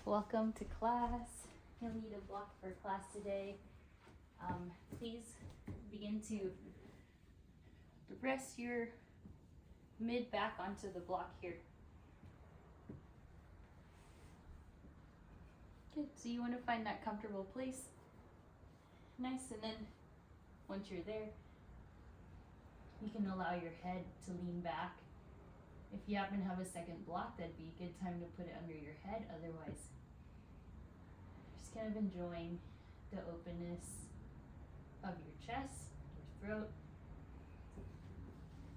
Welcome to class. You'll need a block for class today. Please begin to rest your mid back onto the block here. Good, so you want to find that comfortable place. Nice, and then once you're there, you can allow your head to lean back. If you happen to have a second block, that'd be a good time to put it under your head. Otherwise, just kind of enjoying the openness of your chest, your throat.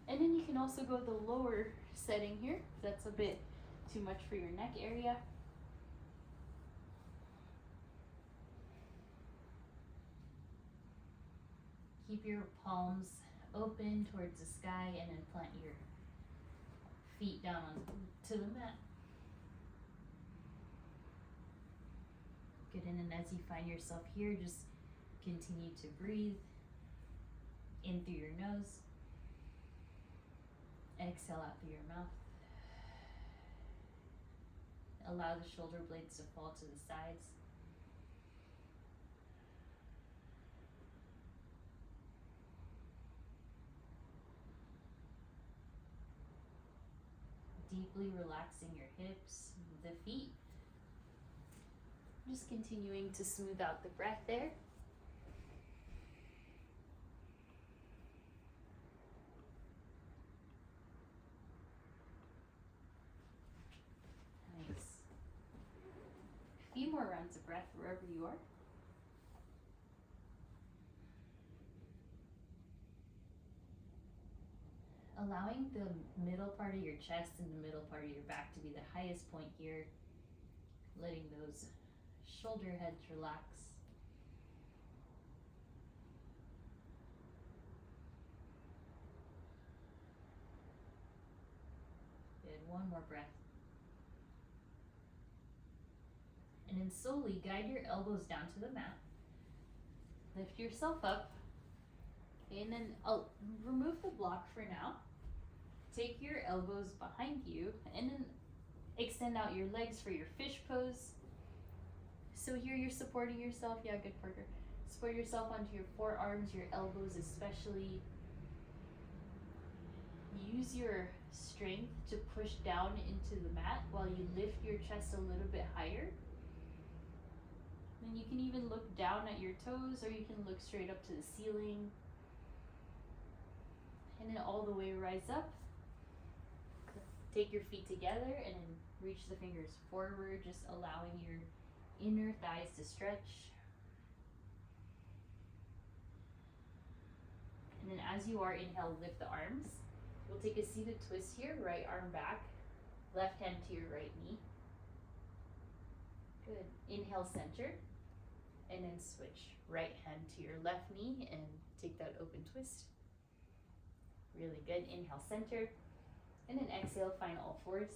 And then you can also go the lower setting here, if that's a bit too much for your neck area. Keep your palms open towards the sky and then plant your feet down onto the mat. Good, and then as you find yourself here, just continue to breathe in through your nose, exhale out through your mouth. Allow the shoulder blades to fall to the sides. Deeply relaxing your hips, the feet. Just continuing to smooth out the breath there. Nice. A few more rounds of breath wherever you are. Allowing the middle part of your chest and the middle part of your back to be the highest point here. Letting those shoulder heads relax. Good, one more breath. And then slowly guide your elbows down to the mat. Lift yourself up. And then I'll remove the block for now. Take your elbows behind you and then extend out your legs for your fish pose. So here you're supporting yourself. Yeah, good, Parker. Support yourself onto your forearms, your elbows especially. Use your strength to push down into the mat while you lift your chest a little bit higher. And you can even look down at your toes, or you can look straight up to the ceiling. And then all the way rise up. Take your feet together and then reach the fingers forward, just allowing your inner thighs to stretch. And then as you are, inhale, lift the arms. We'll take a seated twist here, right arm back, left hand to your right knee. Good. Inhale, center, and then switch. Right hand to your left knee and take that open twist. Really good. Inhale, center, and then exhale, find all fours.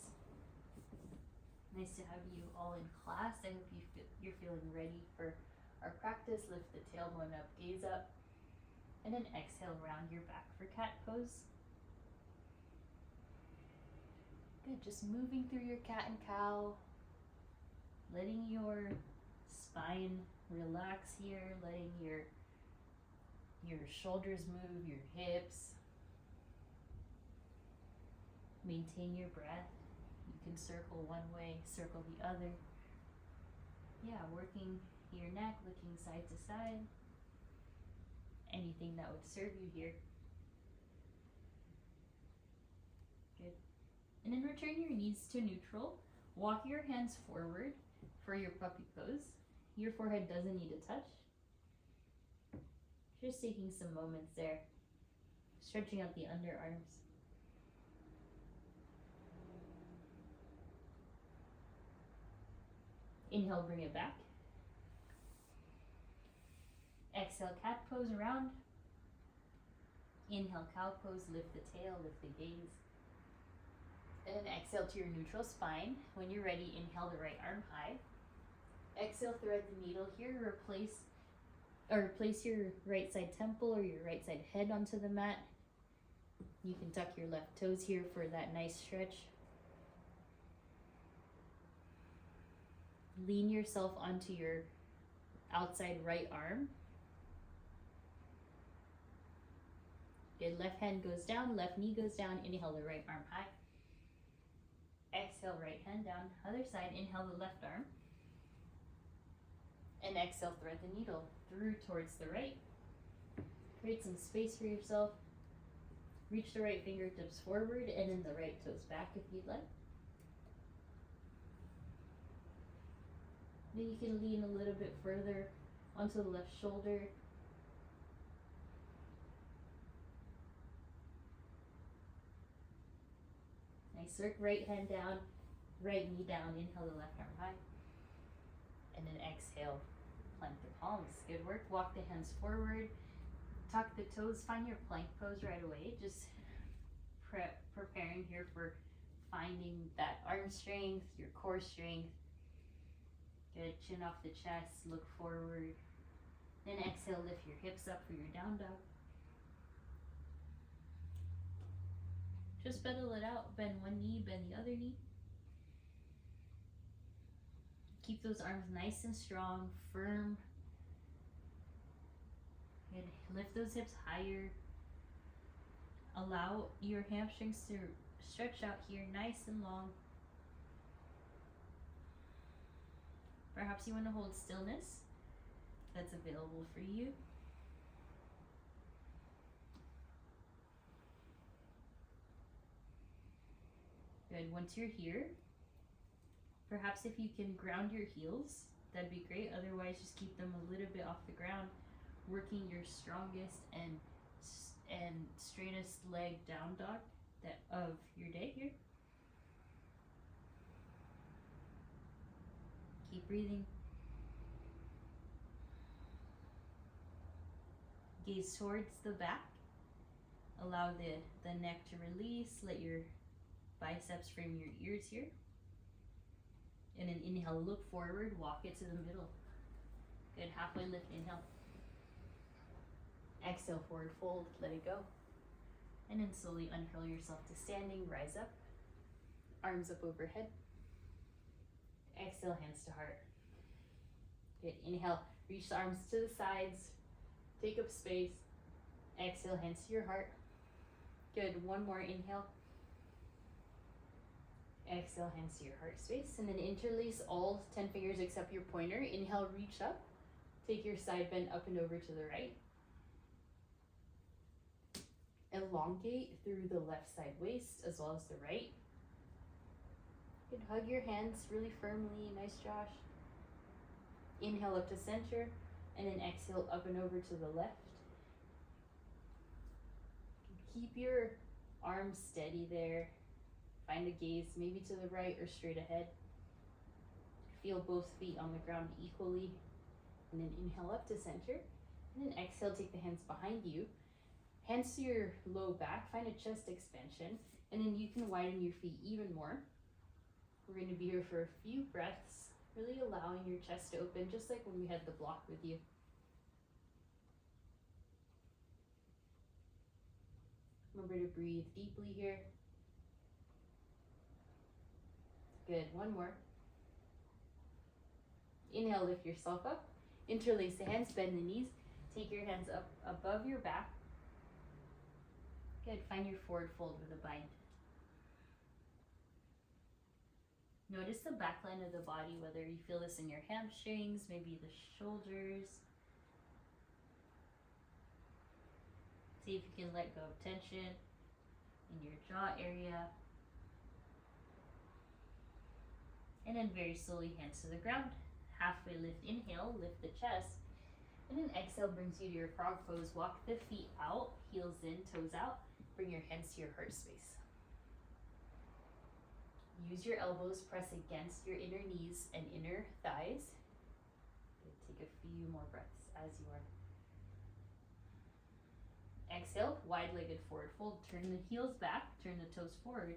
Nice to have you all in class. I hope you're feeling ready for our practice. Lift the tailbone up, gaze up, and then exhale, round your back for cat pose. Good, just moving through your cat and cow, letting your spine relax here, letting your shoulders move, your hips. Maintain your breath. You can circle one way, circle the other. Yeah, working your neck, looking side to side. Anything that would serve you here. Good. And then return your knees to neutral. Walk your hands forward for your puppy pose. Your forehead doesn't need to touch. Just taking some moments there. Stretching out the underarms. Inhale, bring it back. Exhale, cat pose around. Inhale, cow pose, lift the tail, lift the gaze. And then exhale to your neutral spine. When you're ready, inhale the right arm high. Exhale, thread the needle here. Place your right side temple or your right side head onto the mat. You can tuck your left toes here for that nice stretch. Lean yourself onto your outside right arm. Good, left hand goes down, left knee goes down. Inhale the right arm high. Exhale, right hand down. Other side, inhale the left arm. And exhale, thread the needle through towards the right. Create some space for yourself. Reach the right fingertips forward and then the right toes back if you'd like. Then you can lean a little bit further onto the left shoulder. Nice work. Right hand down, right knee down. Inhale the left arm high. And then exhale, plank the palms. Good work. Walk the hands forward. Tuck the toes. Find your plank pose right away. Just preparing here for finding that arm strength, your core strength. Good. Chin off the chest. Look forward. Then exhale, lift your hips up for your down dog. Just pedal it out. Bend one knee, bend the other knee. Keep those arms nice and strong, firm. Good. Lift those hips higher. Allow your hamstrings to stretch out here nice and long. Perhaps you want to hold stillness. That's available for you. Good. Once you're here, perhaps if you can ground your heels, that'd be great. Otherwise, just keep them a little bit off the ground, working your strongest and straightest leg down dog of your day here. Keep breathing. Gaze towards the back. Allow the neck to release. Let your biceps frame your ears here. And then inhale, look forward, walk it to the middle. Good, halfway lift, inhale. Exhale, forward fold, let it go. And then slowly uncurl yourself to standing, rise up. Arms up overhead. Exhale, hands to heart. Good, inhale, reach the arms to the sides. Take up space. Exhale, hands to your heart. Good, one more, inhale. Exhale, hands to your heart space. And then interlace all 10 fingers except your pointer. Inhale, reach up. Take your side bend up and over to the right. Elongate through the left side waist as well as the right. Good, hug your hands really firmly. Nice, Josh. Inhale up to center. And then exhale up and over to the left. Keep your arms steady there. Find a gaze maybe to the right or straight ahead. Feel both feet on the ground equally. And then inhale up to center. And then exhale, take the hands behind you. Hands to your low back. Find a chest expansion. And then you can widen your feet even more. We're going to be here for a few breaths. Really allowing your chest to open just like when we had the block with you. Remember to breathe deeply here. Good, one more. Inhale, lift yourself up. Interlace the hands, bend the knees. Take your hands up above your back. Good, find your forward fold with a bind. Notice the back line of the body, whether you feel this in your hamstrings, maybe the shoulders. See if you can let go of tension in your jaw area. And then very slowly, hands to the ground. Halfway lift, inhale, lift the chest. And then exhale brings you to your frog pose. Walk the feet out, heels in, toes out. Bring your hands to your heart space. Use your elbows, press against your inner knees and inner thighs. Good. Take a few more breaths as you are. Exhale, wide-legged forward fold. Turn the heels back, turn the toes forward.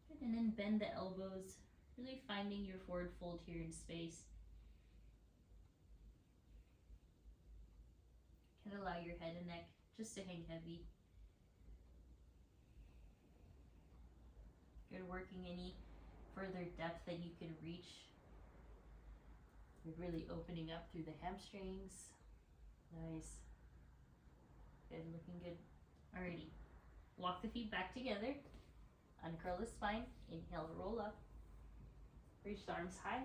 Good. And then bend the elbows. Really finding your forward fold here in space. Can allow your head and neck just to hang heavy. Good, working any further depth that you could reach You're really opening up through the hamstrings. Nice. Good, looking good. Alrighty. Walk the feet back together. Uncurl the spine. Inhale, roll up. Reach the arms high.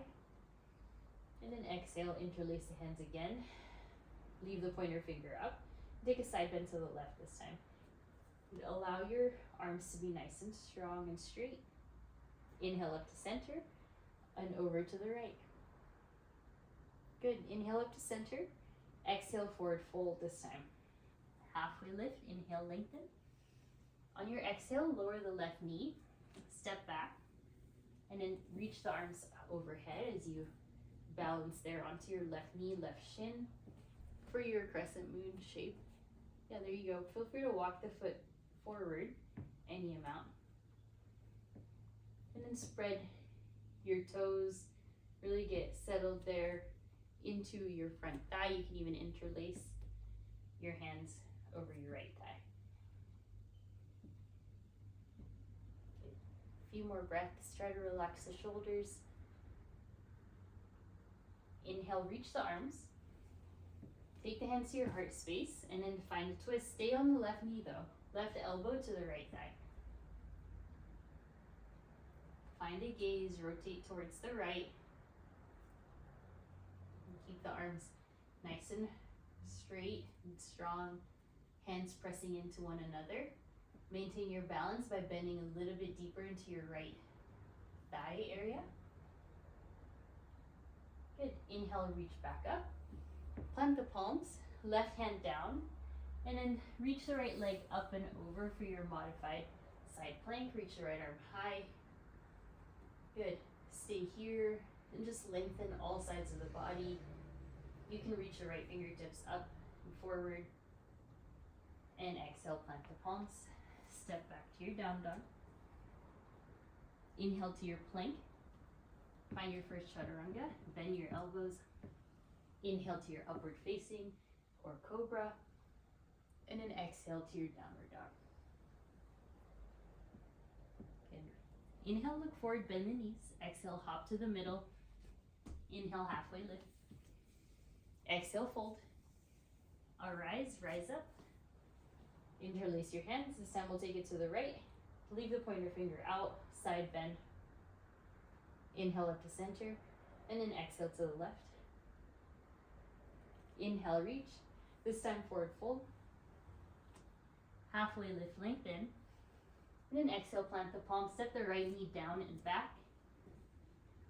And then exhale, interlace the hands again. Leave the pointer finger up. Take a side bend to the left this time. And allow your arms to be nice and strong and straight. Inhale up to center and over to the right. Good. Inhale up to center. Exhale, forward fold this time. Halfway lift. Inhale, lengthen. On your exhale, lower the left knee. Step back. And then reach the arms overhead as you balance there onto your left knee, left shin for your crescent moon shape. Yeah, there you go. Feel free to walk the foot forward any amount. And then spread your toes. Really get settled there into your front thigh. You can even interlace your hands over your right thigh. Okay. A few more breaths. Try to relax the shoulders. Inhale, reach the arms. Take the hands to your heart space and then find a twist. Stay on the left knee though. Left elbow to the right thigh. Find a gaze, rotate towards the right. And keep the arms nice and straight and strong. Hands pressing into one another. Maintain your balance by bending a little bit deeper into your right thigh area. Good. Inhale, reach back up. Plant the palms, left hand down, and then reach the right leg up and over for your modified side plank. Reach the right arm high. Good. Stay here and just lengthen all sides of the body. You can reach the right fingertips up and forward. And exhale, plant the palms. Step back to your down dog. Inhale to your plank. Find your first chaturanga. Bend your elbows. Inhale to your upward facing or cobra. And then exhale to your downward dog. Good. Inhale, look forward, bend the knees. Exhale, hop to the middle. Inhale, halfway lift. Exhale, fold. Arise, rise up. Interlace your hands. This time we'll take it to the right. Leave the pointer finger out. Side bend. Inhale up to center. And then exhale to the left. Inhale, reach. This time forward fold. Halfway lift, lengthen. And then exhale, plant the palm. Step the right knee down and back.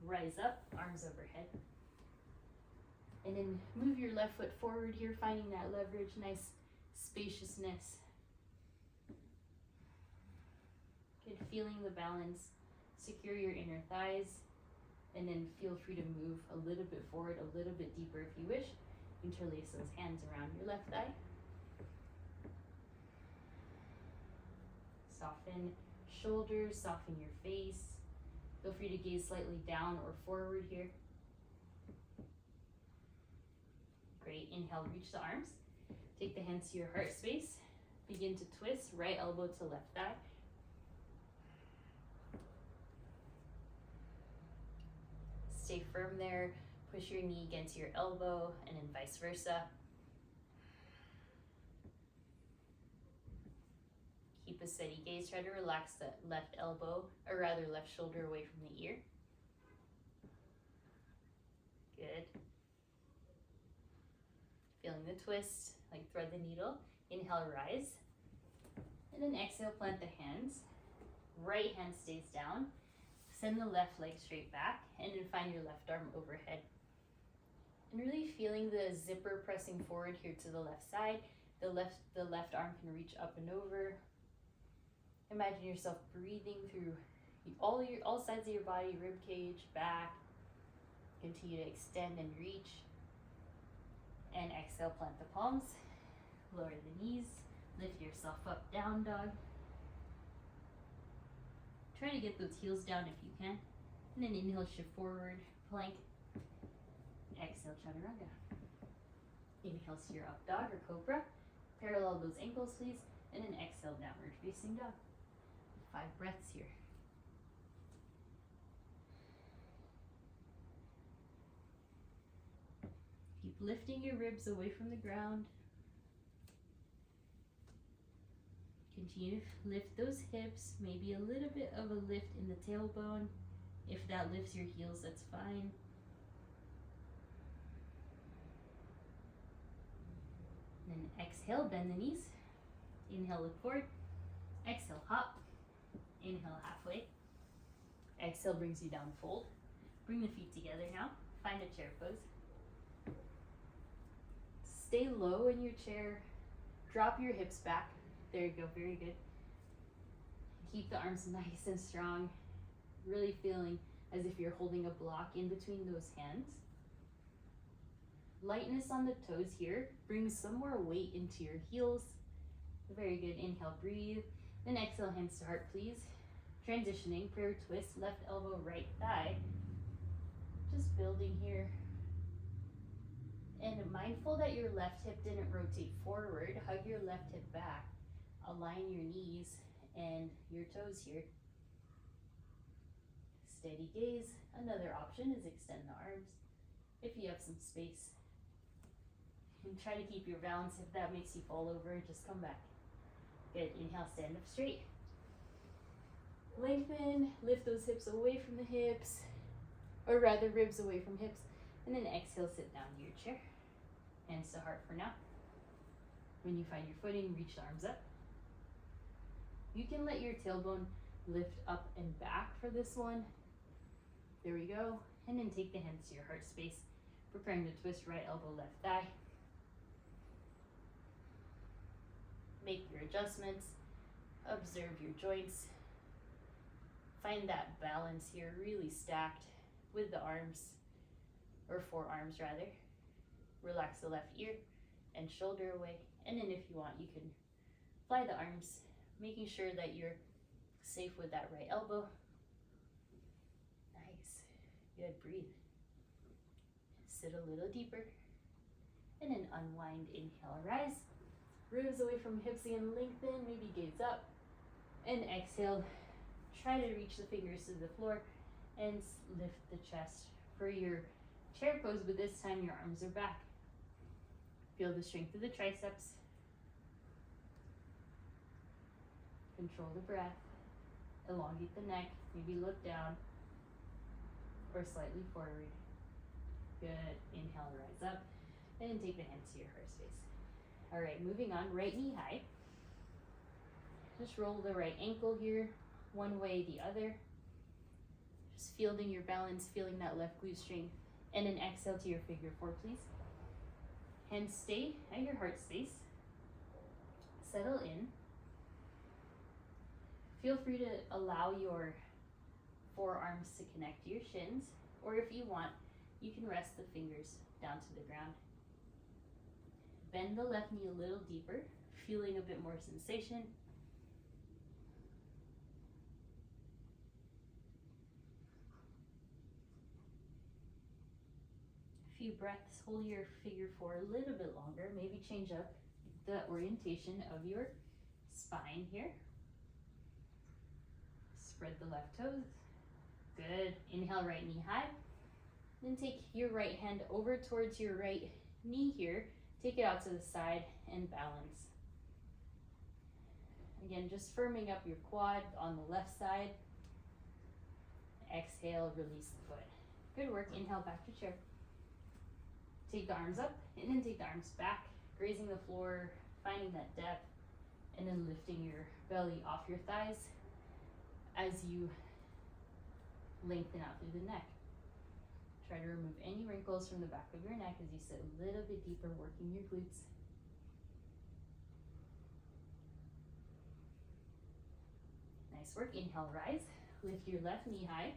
Rise up, arms overhead. And then move your left foot forward here, finding that leverage, nice spaciousness. Good, feeling the balance. Secure your inner thighs. And then feel free to move a little bit forward, a little bit deeper if you wish. Interlace those hands around your left thigh. Soften shoulders, soften your face. Feel free to gaze slightly down or forward here. Great, inhale, reach the arms. Take the hands to your heart space. Begin to twist, right elbow to left thigh. Stay firm there. Push your knee against your elbow and then vice versa. Keep a steady gaze. Try to relax the left elbow, or rather left shoulder away from the ear. Good. Feeling the twist, like thread the needle. Inhale, rise. And then exhale, plant the hands. Right hand stays down. Send the left leg straight back and then find your left arm overhead. And really feeling the zipper pressing forward here to the left side. The left arm can reach up and over. Imagine yourself breathing through all sides of your body, rib cage, back. Continue to extend and reach. And exhale, plant the palms. Lower the knees. Lift yourself up, down dog. Try to get those heels down if you can. And then inhale, shift forward, plank. Exhale, chaturanga. Inhale, steer up dog or cobra. Parallel those ankles, please. And then exhale, downward facing dog. 5 breaths here. lifting your ribs away from the ground. Continue to lift those hips, maybe a little bit of a lift in the tailbone. If that lifts your heels, that's fine. Then exhale, bend the knees. Inhale, look forward. Exhale, hop. Inhale, halfway. Exhale brings you down, fold. Bring the feet together now. Find a chair pose. Stay low in your chair. Drop your hips back. There you go, very good. Keep the arms nice and strong. Really feeling as if you're holding a block in between those hands. Lightness on the toes here. Bring some more weight into your heels. Very good. Inhale, breathe. Then exhale, hands to heart, please. Transitioning, prayer twist, left elbow, right thigh. Just building here. And mindful that your left hip didn't rotate forward. Hug your left hip back. Align your knees and your toes here. Steady gaze. Another option is extend the arms if you have some space. And try to keep your balance. If that makes you fall over, just come back. Good. Inhale, stand up straight. Lengthen, lift those hips away from the hips, or rather ribs away from hips, and then exhale, sit down to your chair. Hands to heart for now. When you find your footing, reach the arms up. You can let your tailbone lift up and back for this one. There we go. And then take the hands to your heart space, preparing to twist right elbow, left thigh. Make your adjustments. Observe your joints. Find that balance here, really stacked with the arms, or forearms rather. Relax the left ear and shoulder away. And then if you want, you can fly the arms, making sure that you're safe with that right elbow. Nice. Good. Breathe. Sit a little deeper. And then unwind. Inhale, rise. Ribs away from hips again, lengthen, maybe gaze up. And exhale. Try to reach the fingers to the floor and lift the chest for your chair pose, but this time your arms are back. Feel the strength of the triceps. Control the breath. Elongate the neck. Maybe look down or slightly forward. Good. Inhale, rise up. And take the hands to your heart space. All right, moving on. Right knee high. Just roll the right ankle here. One way, the other. Just fielding your balance, feeling that left glute strength. And then exhale to your figure four, please. Hands stay at your heart space. Settle in. Feel free to allow your forearms to connect to your shins, or if you want, you can rest the fingers down to the ground. Bend the left knee a little deeper, feeling a bit more sensation. Few breaths. Hold your figure four a little bit longer. Maybe change up the orientation of your spine here. Spread the left toes. Good. Inhale, right knee high. Then take your right hand over towards your right knee here. Take it out to the side and balance. Again, just firming up your quad on the left side. Exhale, release the foot. Good work. Inhale, back to chair. Take the arms up and then take the arms back, grazing the floor, finding that depth, and then lifting your belly off your thighs as you lengthen out through the neck. Try to remove any wrinkles from the back of your neck as you sit a little bit deeper, working your glutes. Nice work. Inhale, rise. Lift your left knee high.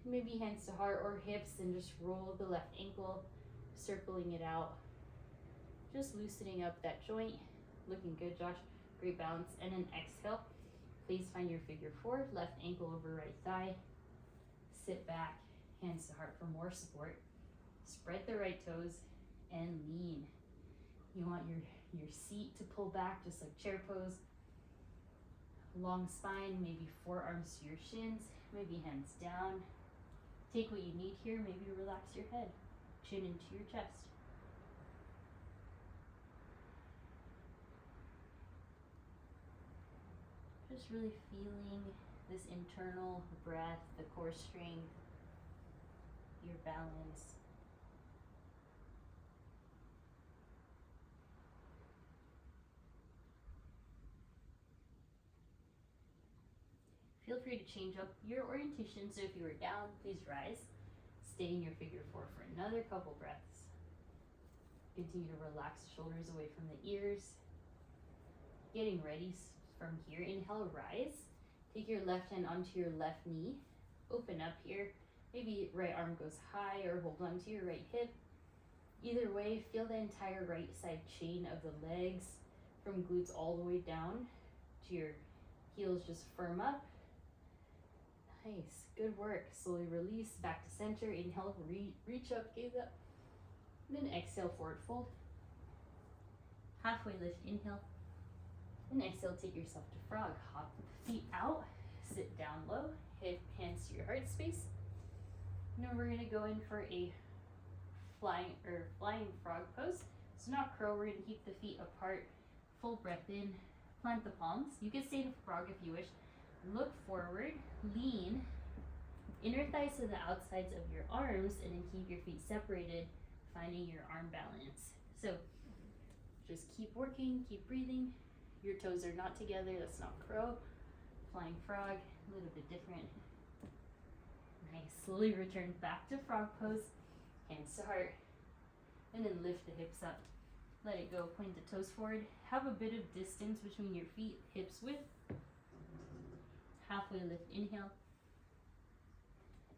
Maybe hands to heart or hips, and just roll the left ankle, circling it out. Just loosening up that joint. Looking good, Josh. Great balance. And then exhale. Please find your figure four. Left ankle over right thigh. Sit back. Hands to heart for more support. Spread the right toes and lean. You want your seat to pull back, just like chair pose. Long spine, maybe forearms to your shins, maybe hands down. Take what you need here, maybe relax your head. chin into your chest. Just really feeling this internal breath, the core strength, your balance. Feel free to change up your orientation, so if you were down, please rise. Stay in your figure four for another couple breaths. Continue to relax the shoulders away from the ears. Getting ready from here, inhale, rise. Take your left hand onto your left knee. Open up here. Maybe right arm goes high or hold on to your right hip. Either way, feel the entire right side chain of the legs from glutes all the way down to your heels just firm up. Nice, good work. Slowly release, back to center. Inhale, reach up, gaze up. And then exhale, forward fold. Halfway lift, inhale. And exhale, take yourself to frog. Hop the feet out, sit down low, hip hands to your heart space. Now we're gonna go in for a flying frog pose. So not curl, we're gonna keep the feet apart. Full breath in, plant the palms. You can stay in frog if you wish. Look forward, lean, inner thighs to the outsides of your arms, and then keep your feet separated, finding your arm balance. So just keep working, keep breathing. Your toes are not together, that's not crow. Flying frog, a little bit different. Nice, slowly return back to frog pose, hands to heart, and then lift the hips up. Let it go, point the toes forward. Have a bit of distance between your feet, hips width. Halfway lift, inhale.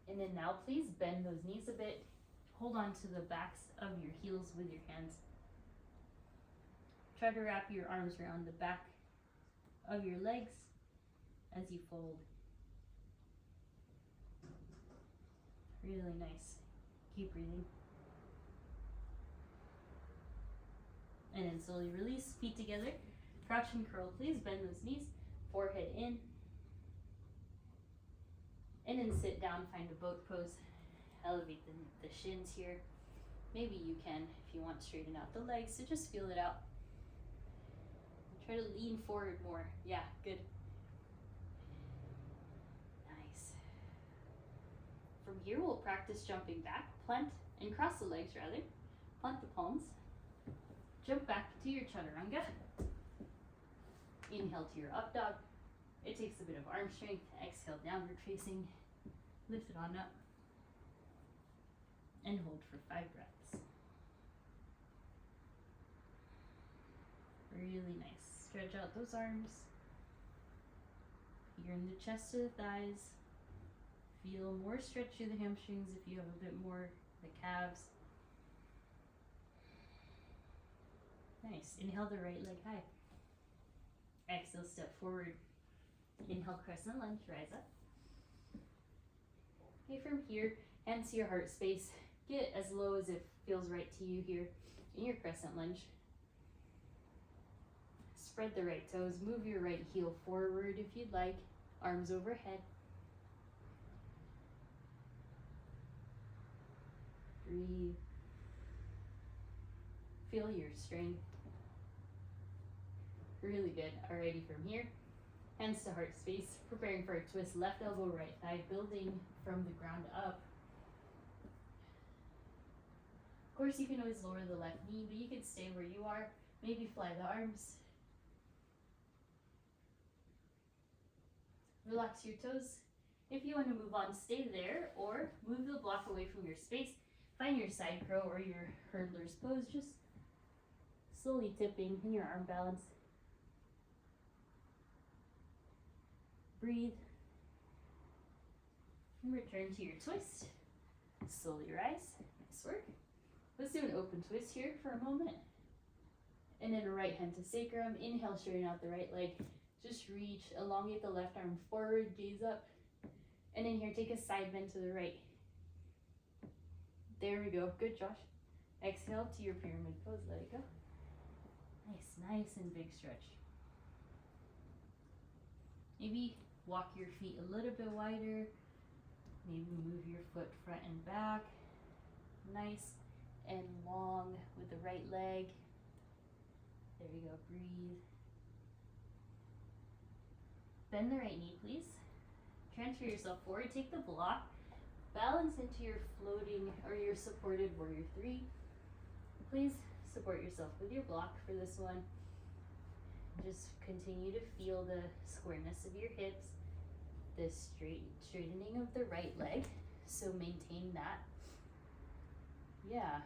And then now please bend those knees a bit. Hold on to the backs of your heels with your hands. Try to wrap your arms around the back of your legs as you fold. Really nice. Keep breathing. And then slowly release, feet together. Crouch and curl, please. Bend those knees, forehead in. And then sit down, find a boat pose. Elevate the shins here. Maybe you can, if you want, straighten out the legs, so just feel it out. Try to lean forward more. Yeah, good. Nice. From here, we'll practice jumping back, plant, and cross the legs rather. Plant the palms. Jump back to your chaturanga. Inhale to your up dog. It takes a bit of arm strength. Exhale, downward facing. Lift it on up. And hold for 5 breaths. Really nice. Stretch out those arms. Here in the chest to the thighs. Feel more stretch through the hamstrings if you have a bit more, the calves. Nice. Inhale the right leg high. Exhale, step forward. Inhale, crescent lunge, rise up. Okay, from here, hands to your heart space. Get as low as it feels right to you here in your crescent lunge. Spread the right toes, move your right heel forward if you'd like, arms overhead. Breathe. Feel your strength. Really good. Alrighty, from here, hands to heart space, preparing for a twist, left elbow, right thigh, building from the ground up. Of course, you can always lower the left knee, but you can stay where you are. Maybe fly the arms. Relax your toes. If you want to move on, stay there, or move the block away from your space. Find your side crow or your hurdler's pose, just slowly tipping in your arm balance. Breathe. And return to your twist. Slowly rise. Nice work. Let's do an open twist here for a moment. And then a right hand to sacrum. Inhale, straighten out the right leg. Just reach, elongate the left arm forward, gaze up. And in here, take a side bend to the right. There we go. Good, Josh. Exhale to your pyramid pose. Let it go. Nice and big stretch. Maybe walk your feet a little bit wider. Maybe move your foot front and back. Nice. and long with the right leg. There you go, breathe. Bend the right knee, please. Transfer yourself forward, take the block, balance into your floating or your supported warrior three. Please support yourself with your block for this one. Just continue to feel the squareness of your hips, the straightening of the right leg, so maintain that. Yeah.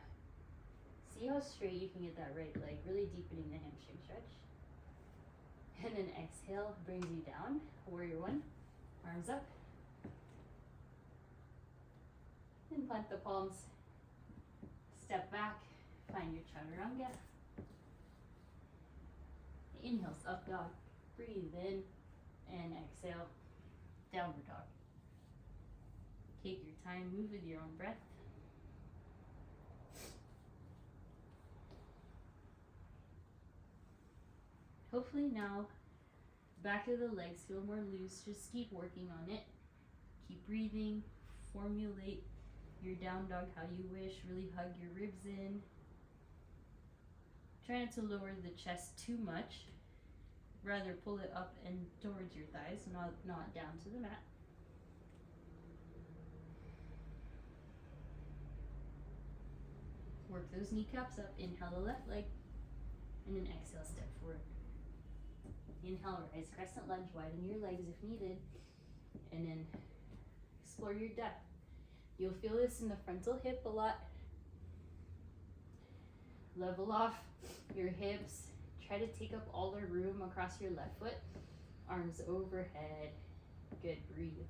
See how straight you can get that right leg, really deepening the hamstring stretch. And then exhale, brings you down, warrior one, arms up. And plant the palms, step back, find your chaturanga. Inhales, up dog, breathe in, and exhale, downward dog. Take your time, move with your own breath. Hopefully now, back of the legs feel more loose. Just keep working on it. Keep breathing. Formulate your down dog how you wish. Really hug your ribs in. Try not to lower the chest too much. Rather pull it up and towards your thighs, not down to the mat. Work those kneecaps up. Inhale the left leg. And then exhale, step forward. Inhale, rise, crescent lunge, widen your legs if needed, and then explore your depth. You'll feel this in the frontal hip a lot. Level off your hips. Try to take up all the room across your left foot. Arms overhead. Good, breathe.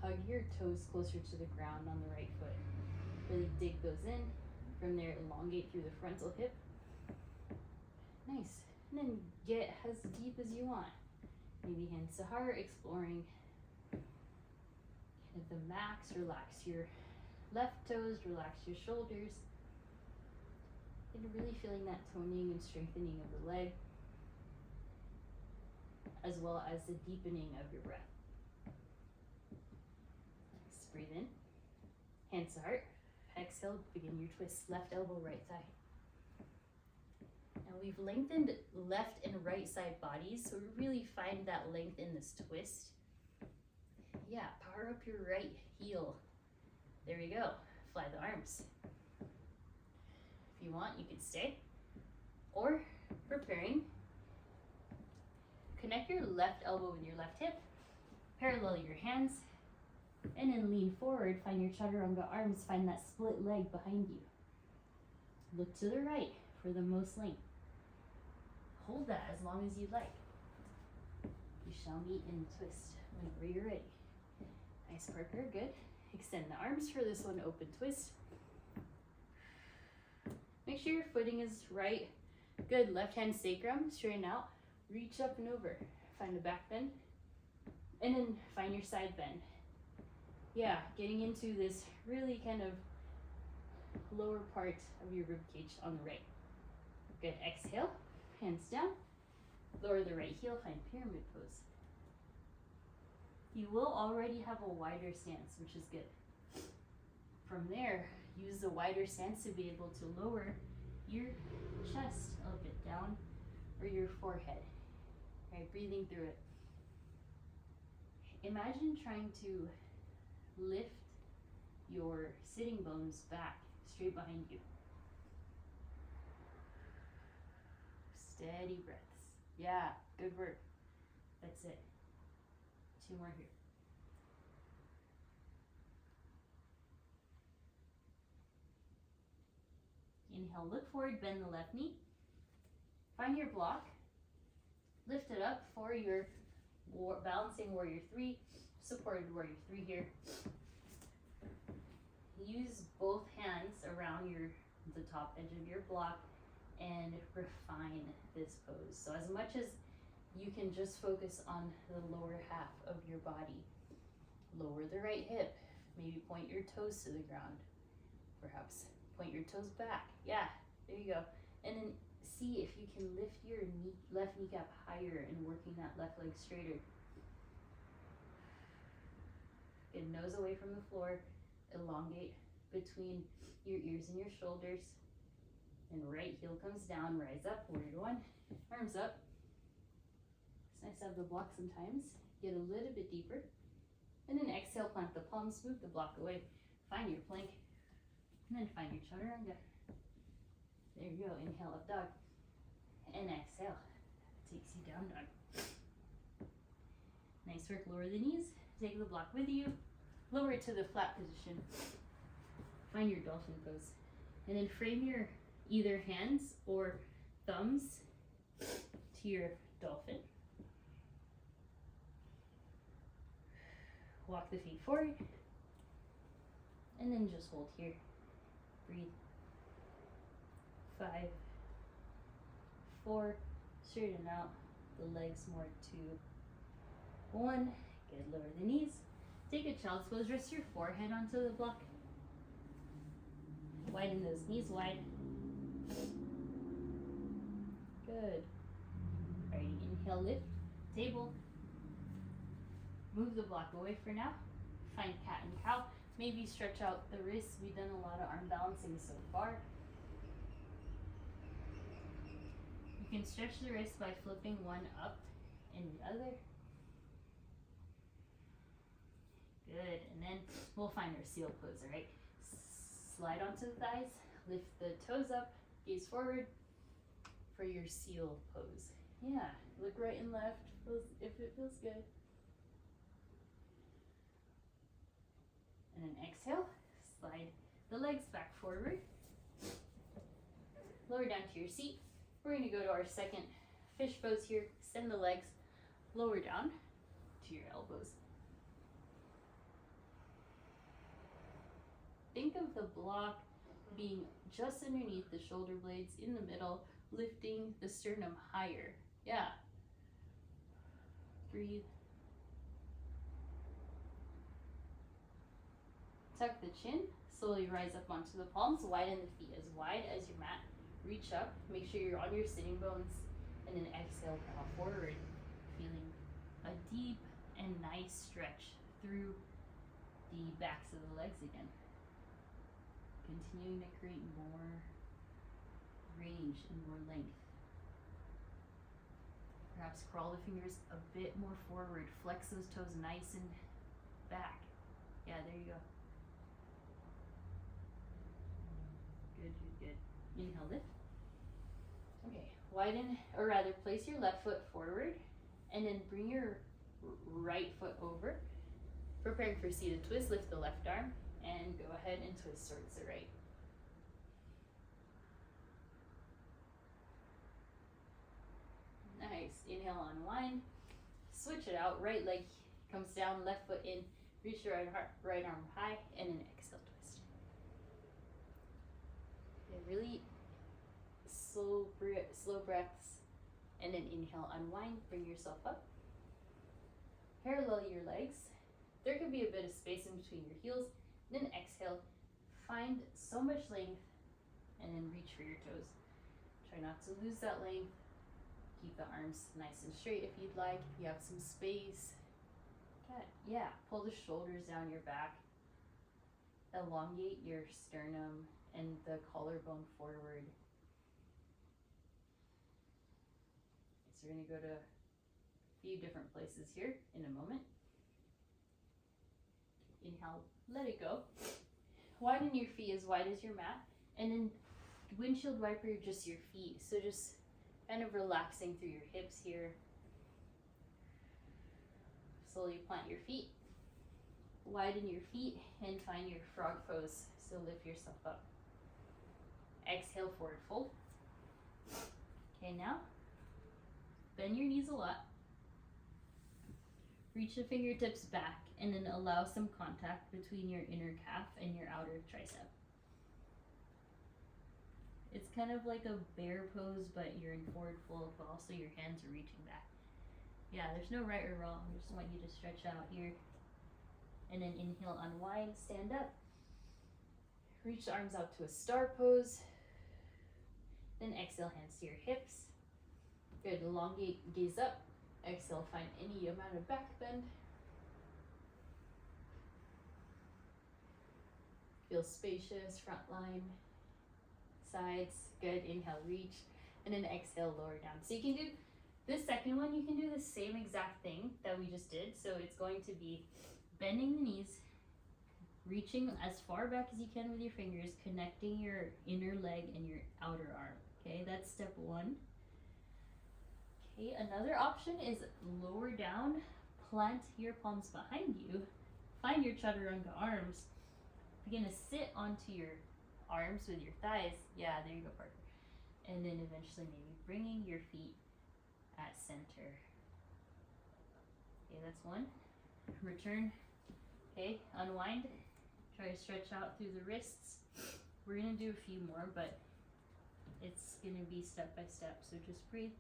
Hug your toes closer to the ground on the right foot. Really dig those in. From there, elongate through the frontal hip. Nice. And then get as deep as you want. Maybe hands to heart, exploring kind of the max. Relax your left toes, relax your shoulders. And really feeling that toning and strengthening of the leg, as well as the deepening of your breath. Nice. Breathe in. Hands to heart. Exhale, begin your twist. Left elbow, right thigh. Now we've lengthened left and right side bodies, so really find that length in this twist. Yeah, power up your right heel. There you go. Fly the arms. If you want, you can stay. Or, preparing, connect your left elbow with your left hip, parallel your hands, and then lean forward. Find your chaturanga arms. Find that split leg behind you. Look to the right for the most length. Hold that as long as you like. You shall meet in twist whenever you're ready. Nice, Parker, good. Extend the arms for this one, open twist. Make sure your footing is right. Good, left hand sacrum, straighten out. Reach up and over. Find a back bend. And then find your side bend. Yeah, getting into this really kind of lower part of your rib cage on the right. Good, exhale. Hands down, lower the right heel, find pyramid pose. You will already have a wider stance, which is good. From there, use the wider stance to be able to lower your chest a little bit down, or your forehead. Right, breathing through it. Imagine trying to lift your sitting bones back, straight behind you. Steady breaths. Yeah, good work. That's it. 2 more here. Inhale, look forward, bend the left knee. Find your block. Lift it up for your balancing warrior 3, supported warrior 3 here. Use both hands around the top edge of your block and refine this pose. So as much as you can just focus on the lower half of your body. Lower the right hip. Maybe point your toes to the ground. Perhaps point your toes back. Yeah, there you go. And then see if you can lift your left kneecap higher and working that left leg straighter. Good, nose away from the floor. Elongate between your ears and your shoulders. And right heel comes down, rise up, warrior one, arms up. It's nice to have the block sometimes. Get a little bit deeper. And then exhale, plant the palms, move the block away. Find your plank. And then find your chaturanga. There you go. Inhale, up dog. And exhale. Takes you down dog. Nice work. Lower the knees. Take the block with you. Lower it to the flat position. Find your dolphin pose. And then frame your either hands or thumbs to your dolphin. Walk the feet forward. And then just hold here. Breathe. 5, 4, straighten out the legs more. 2, 1. Good. Lower the knees. Take a child's pose. Rest your forehead onto the block. Widen those knees wide. Good. Alrighty, inhale, lift, table. Move the block away for now. Find cat and cow. Maybe stretch out the wrists. We've done a lot of arm balancing so far. You can stretch the wrist by flipping one up and the other. Good, and then we'll find our seal pose, all right? Slide onto the thighs, lift the toes up, gaze forward for your seal pose. Yeah, look right and left if it feels good. And then exhale, slide the legs back forward. Lower down to your seat. We're going to go to our second fish pose here. Extend the legs, lower down to your elbows. Think of the block being just underneath the shoulder blades in the middle, lifting the sternum higher. Yeah. Breathe. Tuck the chin, slowly rise up onto the palms, widen the feet as wide as your mat. Reach up, make sure you're on your sitting bones, and then exhale, bow forward, feeling a deep and nice stretch through the backs of the legs again. Continuing to create more range and more length. Perhaps crawl the fingers a bit more forward. Flex those toes nice and back. Yeah, there you go. Good, good, good. Inhale, lift. Okay, widen, or rather place your left foot forward and then bring your right foot over. Preparing for seated twist, lift the left arm and go ahead and twist towards the right. Nice. Inhale, unwind. Switch it out. Right leg comes down, left foot in. Reach your right arm high, and then exhale, twist. Okay, really slow breaths, and then inhale, unwind. Bring yourself up. Parallel your legs. There could be a bit of space in between your heels. Then exhale, find so much length, and then reach for your toes. Try not to lose that length. Keep the arms nice and straight if you'd like. If you have some space. Good. Yeah, pull the shoulders down your back. Elongate your sternum and the collarbone forward. So we're going to go to a few different places here in a moment. Inhale, let it go. Widen your feet as wide as your mat, and then windshield wiper just your feet. So just kind of relaxing through your hips here. Slowly plant your feet, widen your feet, and find your frog pose. So lift yourself up. Exhale, forward fold. Okay, now bend your knees a lot. Reach the fingertips back and then allow some contact between your inner calf and your outer tricep. It's kind of like a bear pose, but you're in forward fold, but also your hands are reaching back. Yeah, there's no right or wrong. I just want you to stretch out here. And then inhale, unwind, stand up. Reach the arms out to a star pose. Then exhale, hands to your hips. Good, elongate, gaze up. Exhale, find any amount of back bend. Feel spacious, front line, sides. Good. Inhale, reach. And then exhale, lower down. So you can do this second one, you can do the same exact thing that we just did. So it's going to be bending the knees, reaching as far back as you can with your fingers, connecting your inner leg and your outer arm. Okay, that's step one. Okay, another option is lower down, plant your palms behind you, find your chaturanga arms. You're gonna sit onto your arms with your thighs. Yeah, there you go, Parker. And then eventually maybe bringing your feet at center. Okay, that's one. Return. Okay, unwind. Try to stretch out through the wrists. We're gonna do a few more, but it's gonna be step by step, so just breathe.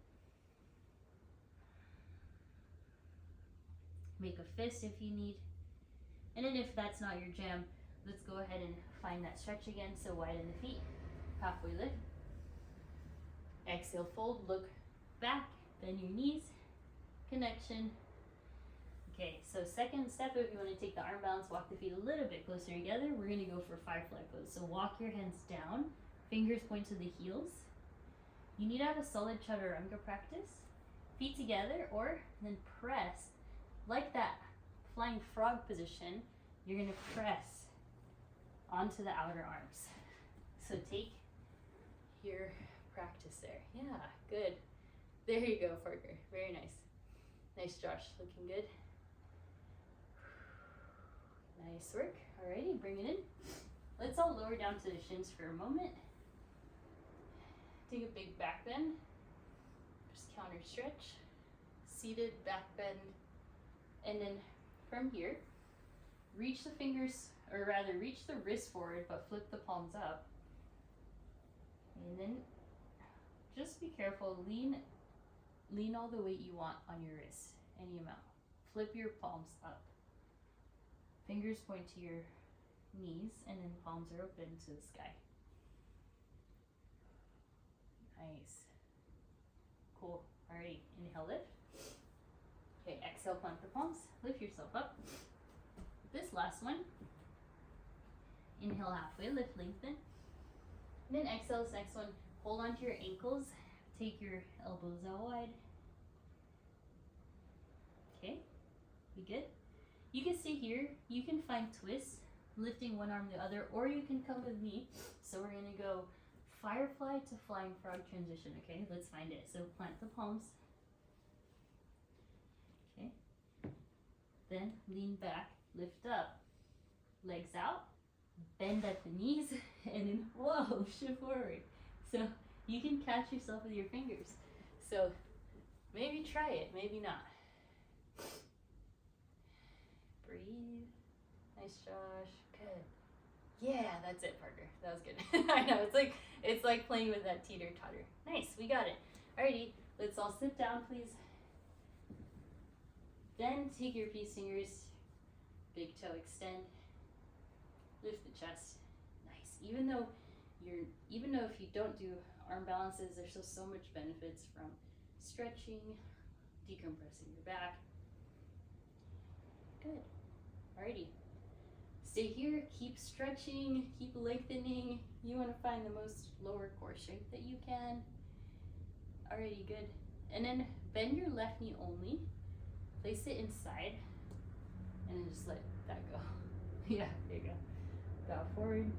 Make a fist if you need. And then if that's not your jam, let's go ahead and find that stretch again. So widen the feet, halfway lift. Exhale, fold, look back, bend your knees, connection. Okay, so second step, if you want to take the arm balance, walk the feet a little bit closer together, we're going to go for firefly pose. So walk your hands down, fingers point to the heels. You need to have a solid chaturanga practice. Feet together, or then press like that flying frog position. You're going to press onto the outer arms. So take your practice there. Yeah, good. There you go, Parker. Very nice. Nice, Josh. Looking good. Nice work. Alrighty, bring it in. Let's all lower down to the shins for a moment. Take a big back bend. Just counter stretch. Seated back bend. And then from here, reach the fingers, or rather reach the wrist forward, but flip the palms up. And then just be careful, lean all the weight you want on your wrist, any amount. Flip your palms up. Fingers point to your knees, and then palms are open to the sky. Nice. Cool. Alrighty, inhale, lift. Okay, exhale, plant the palms, lift yourself up. This last one, inhale halfway, lift, lengthen. And then exhale, this next one, hold on to your ankles, take your elbows out wide. Okay, we good? You can stay here, you can find twists, lifting one arm the other, or you can come with me. So we're gonna go firefly to flying frog transition, okay? Let's find it. So plant the palms. Okay, then lean back, lift up, legs out, bend at the knees, and then whoa, shift forward. So you can catch yourself with your fingers. So maybe try it, maybe not. Breathe. Nice, Josh. Good. Yeah, that's it, Parker. That was good. I know, it's like playing with that teeter-totter. Nice, we got it. Alrighty, let's all sit down, please. Then take your peace fingers, big toe extend, lift the chest. Nice. Even though if you don't do arm balances, there's still so much benefits from stretching, decompressing your back. Good. Alrighty. Stay here, keep stretching, keep lengthening. You want to find the most lower core strength that you can. Alrighty, good. And then bend your left knee only. Place it inside, and then just let that go. Yeah, there you go. Bow forward.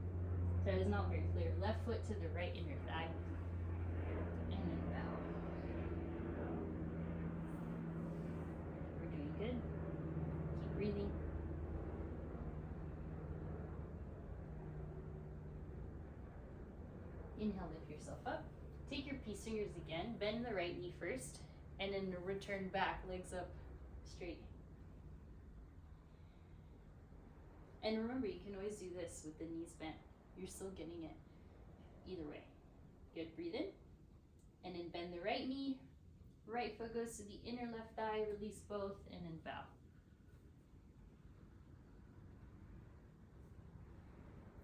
That is not very clear. Left foot to the right inner thigh, and then bow. We're doing good. Keep breathing. Inhale, lift yourself up. Take your peace fingers again. Bend the right knee first, and then return back, legs up straight. And remember, you can always do this with the knees bent. You're still getting it either way. Good, breathe in. And then bend the right knee. Right foot goes to the inner left thigh, release both, and then bow.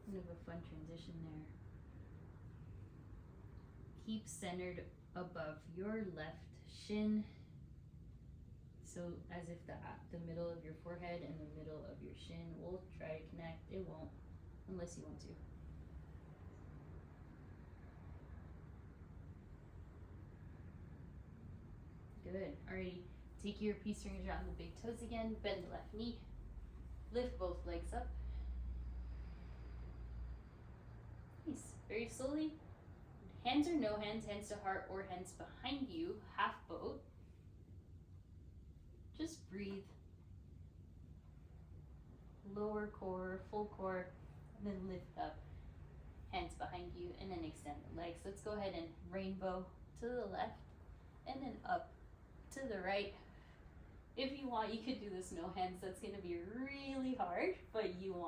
Kind of a fun transition there. Keep centered above your left shin. So as if the middle of your forehead and the middle of your shin will try to connect. It won't. unless you want to. Good. Alrighty. Take your peace fingers around the big toes again. Bend the left knee. Lift both legs up. Nice. Very slowly. Hands or no hands, hands to heart or hands behind you, half boat. Just breathe. Lower core, full core, and then lift up. Hands behind you, and then extend the legs. Let's go ahead and rainbow to the left, and then up to the right. If you want, you could do this no hands. That's gonna be really hard, but you're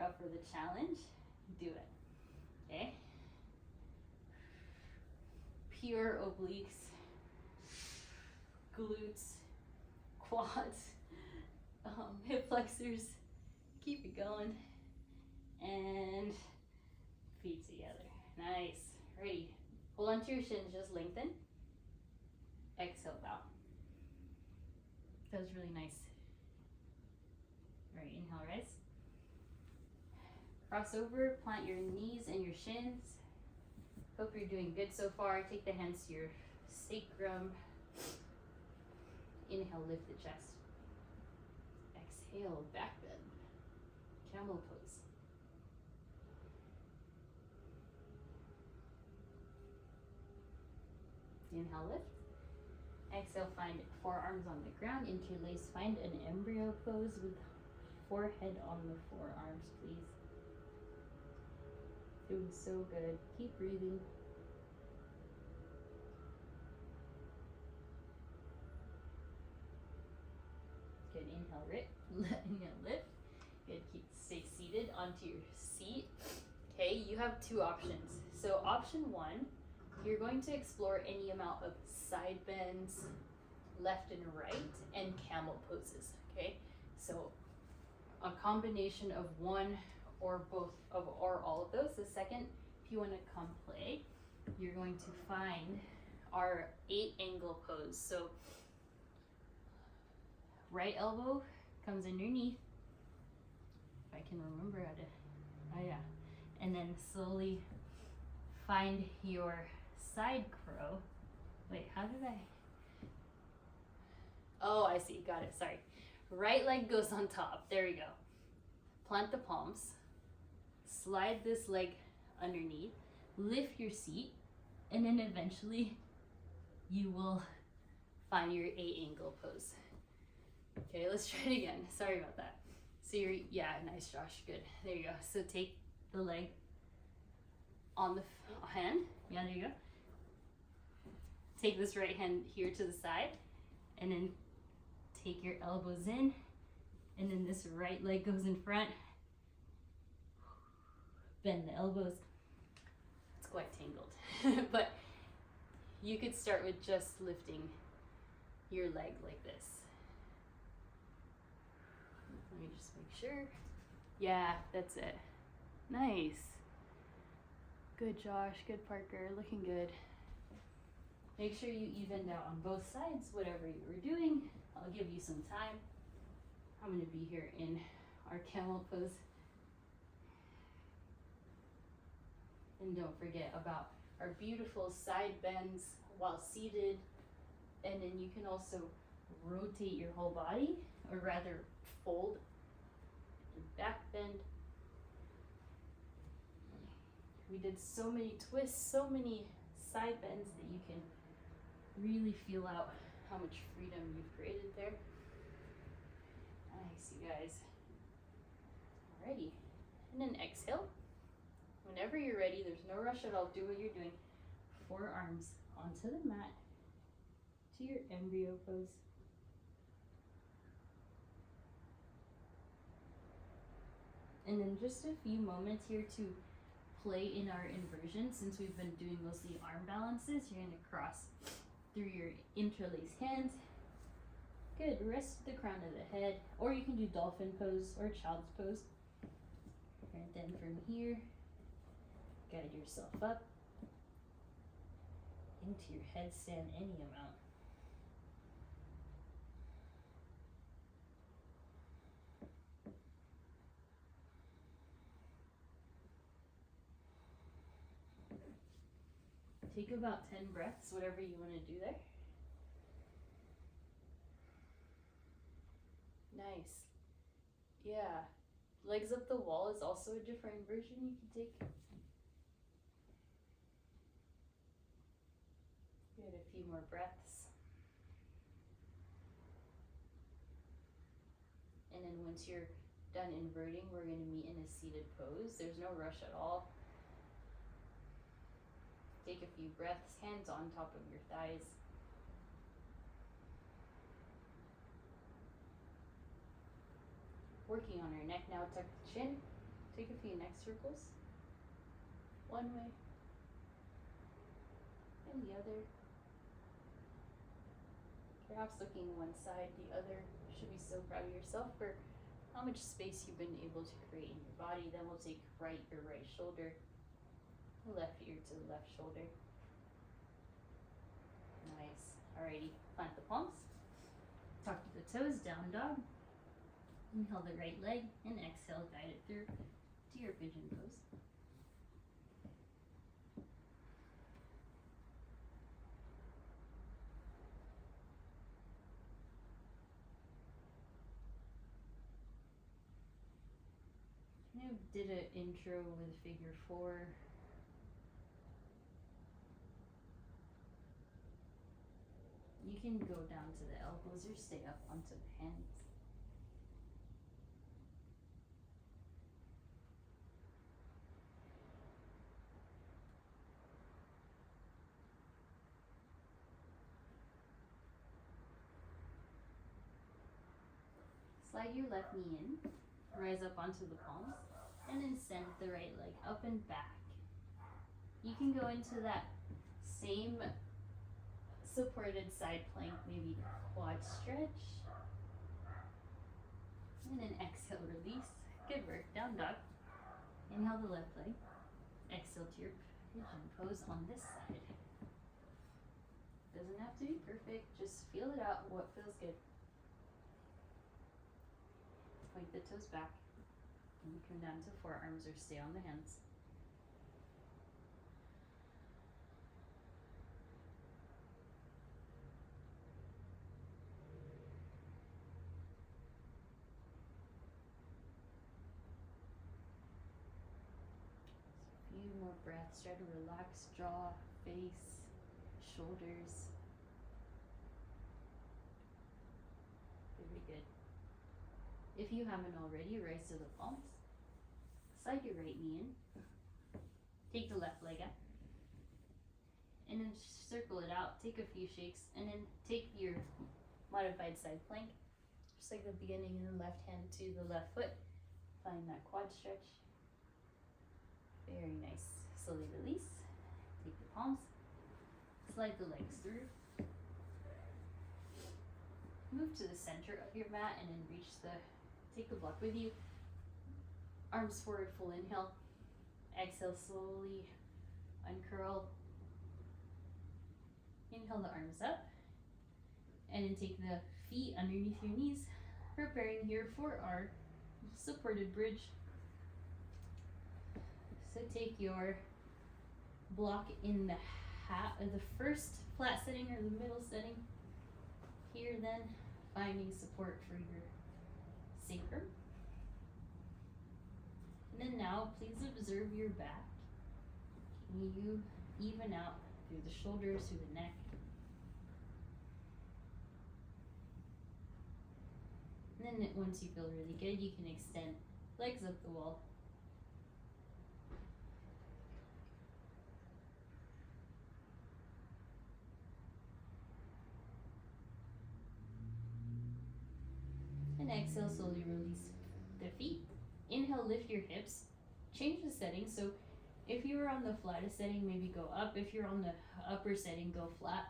up for the challenge, do it, okay? Pure obliques, glutes, quads, hip flexors. Keep it going, and feet together. Nice. Ready. Hold on to your shins, just lengthen. Exhale, bow. That was really nice. All right, inhale, rise. Cross over, plant your knees and your shins. Hope you're doing good so far. Take the hands to your sacrum. Inhale, lift the chest. Exhale, back bend. Camel pose. Inhale, lift. Exhale, find forearms on the ground, interlace. Find an embryo pose with forehead on the forearms, please. Doing so good. Keep breathing. Good. Inhale, inhale, lift. Good. Stay seated onto your seat. Okay, you have two options. So option one, you're going to explore any amount of side bends, left and right, and camel poses, okay? So a combination of one or both of, or all of those. The second, if you wanna come play, you're going to find our 8-angle pose. So right elbow comes underneath. If I can remember how to, oh yeah. And then slowly find your side crow. Wait, how did I? Oh, I see, got it, sorry. Right leg goes on top, there we go. Plant the palms, slide this leg underneath, lift your seat, and then eventually you will find your 8-angle pose. Okay, let's try it again, sorry about that. So yeah, nice Josh, good, there you go. So take the leg on the hand, yeah, there you go. Take this right hand here to the side, and then take your elbows in, and then this right leg goes in front. Bend the elbows. It's quite tangled, but you could start with just lifting your leg like this. Let me just make sure. Yeah, that's it. Nice. Good, Josh. Good, Parker. Looking good. Make sure you evened out on both sides, whatever you were doing. I'll give you some time. I'm going to be here in our camel pose. And don't forget about our beautiful side bends while seated. And then you can also rotate your whole body, or rather fold and back bend. We did so many twists, so many side bends that you can really feel out how much freedom you've created there. Nice, you guys. Alrighty, and then exhale. Whenever you're ready, there's no rush at all, do what you're doing. Forearms onto the mat to your embryo pose. And then just a few moments here to play in our inversion. Since we've been doing mostly arm balances, you're going to cross through your interlaced hands. Good, rest the crown of the head, or you can do dolphin pose or child's pose. And then from here, guide yourself up into your headstand any amount. take about 10 breaths, whatever you want to do there. Nice. Yeah. Legs up the wall is also a different version you can take. Good, a few more breaths. And then once you're done inverting, we're going to meet in a seated pose. There's no rush at all. Take a few breaths, hands on top of your thighs. Working on our neck now, tuck the chin. Take a few neck circles. One way and the other. Perhaps looking one side, the other. You should be so proud of yourself for how much space you've been able to create in your body. Then we'll take your right shoulder, left ear to the left shoulder. Nice. Alrighty, plant the palms. Tuck the toes, down dog. Inhale the right leg and exhale, guide it through to your pigeon pose. I did an intro with figure 4. You can go down to the elbows or stay up onto the hands. Slide your left knee in, rise up onto the palms, and then send the right leg up and back. You can go into that same supported side plank, maybe quad stretch. And then exhale, release. Good work, down dog. Inhale the left leg. Exhale to your pigeon pose on this side. Doesn't have to be perfect, just feel it out, what feels good. Point the toes back. And you come down to forearms or stay on the hands. A few more breaths. Try to relax jaw, face, shoulders. Very good. If you haven't already, rise to the palms. Slide your right knee in. Take the left leg up. And then circle it out. Take a few shakes. And then take your modified side plank. Just like the beginning, and then left hand to the left foot. Find that quad stretch. Very nice. Slowly release. Take the palms. Slide the legs through. Move to the center of your mat and then reach take the block with you. Arms forward, full inhale. Exhale, slowly uncurl. Inhale the arms up. And then take the feet underneath your knees. Preparing here for our supported bridge. So take your block in the first flat setting or the middle setting. Here then, finding support for your sacrum. And then now, please observe your back. Can you even out through the shoulders, through the neck? And then once you feel really good, you can extend legs up the wall. And exhale, slowly release the feet. Inhale, lift your hips. Change the setting. So if you were on the flattest setting, maybe go up. If you're on the upper setting, go flat.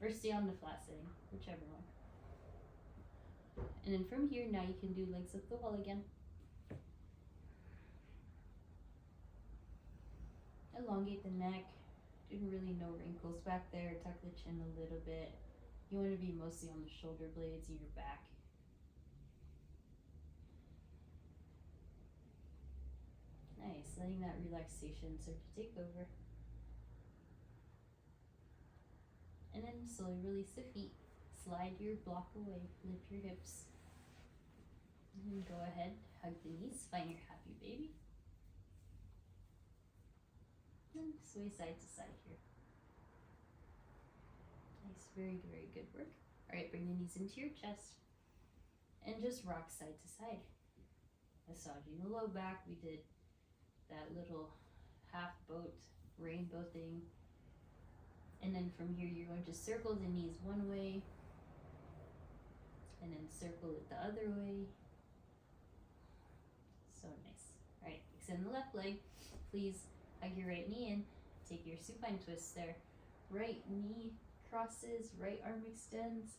Or stay on the flat setting, whichever one. And then from here, now you can do legs up the wall again. Elongate the neck. Really no wrinkles back there. Tuck the chin a little bit. You want to be mostly on the shoulder blades of your back. Nice. letting that relaxation start to take over. And then slowly release the feet. Slide your block away. Lift your hips. And then go ahead, hug the knees. Find your happy baby. And sway side to side here. Nice, very, very good work. All right, bring the knees into your chest. And just rock side to side. Massaging the low back. We did that little half boat rainbow thing. And then from here, you're going to circle the knees one way. And then circle it the other way. So nice. All right, extend the left leg. Please hug your right knee in. Take your supine twist there. Right knee crosses, right arm extends.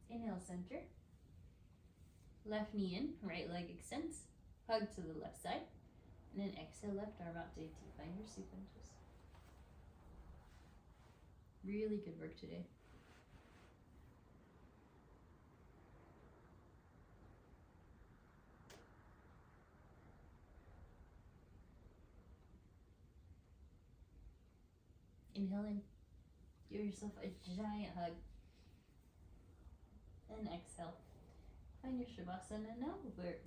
Inhale, center. Left knee in, right leg extends. Hug to the left side. And then exhale, left arm out to AT. Find your supine twist. Really good work today. Inhale in. Give yourself a giant hug. And exhale. Find your Shavasana now.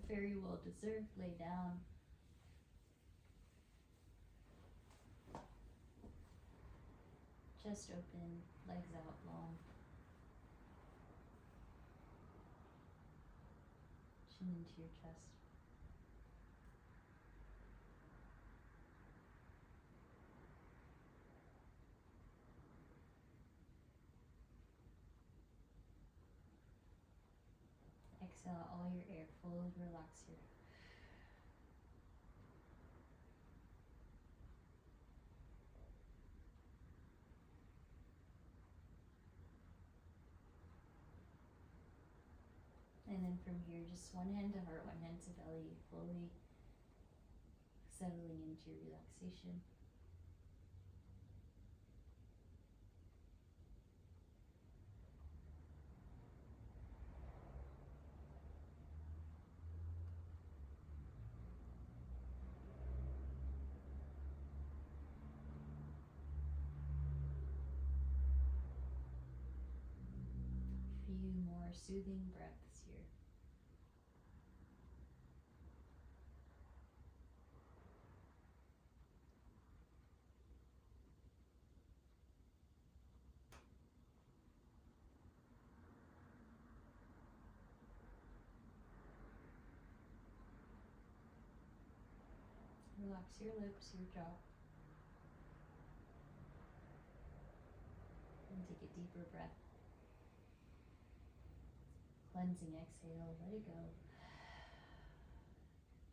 Very well deserved. Lay down. Chest open, legs out long. Chin into your chest. Exhale out all your air. Fully relax here. And then from here, just one hand to heart, one hand to belly, fully settling into your relaxation. Few more soothing breaths here. Relax your lips, your jaw. And take a deeper breath. Cleansing exhale, let it go.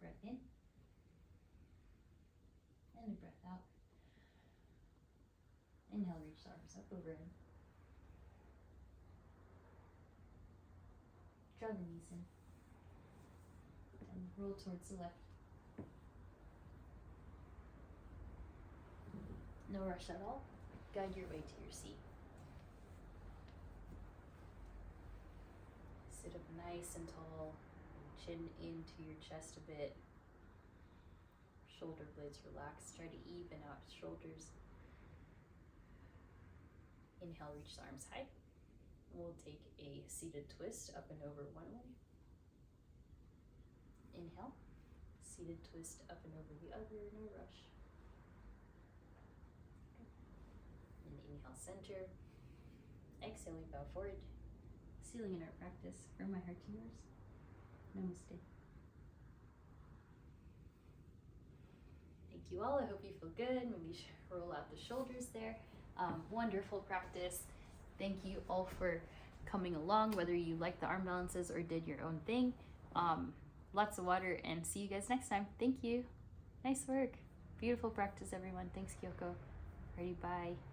Breath in. And a breath out. Inhale, reach the arms up overhead. Draw the knees in. And roll towards the left. No rush at all. Guide your way to your seat. Sit up nice and tall. Chin into your chest a bit. Shoulder blades relax. Try to even out shoulders. Inhale, reach the arms high. We'll take a seated twist up and over one way. Inhale. Seated twist up and over the other, no rush. And inhale, center. Exhaling, bow forward. Sealing in our practice. From my heart to yours. Namaste. Thank you all. I hope you feel good. Maybe roll out the shoulders there. Wonderful practice. Thank you all for coming along, whether you liked the arm balances or did your own thing. Lots of water, and see you guys next time. Thank you. Nice work. Beautiful practice, everyone. Thanks, Kyoko. Alrighty, bye.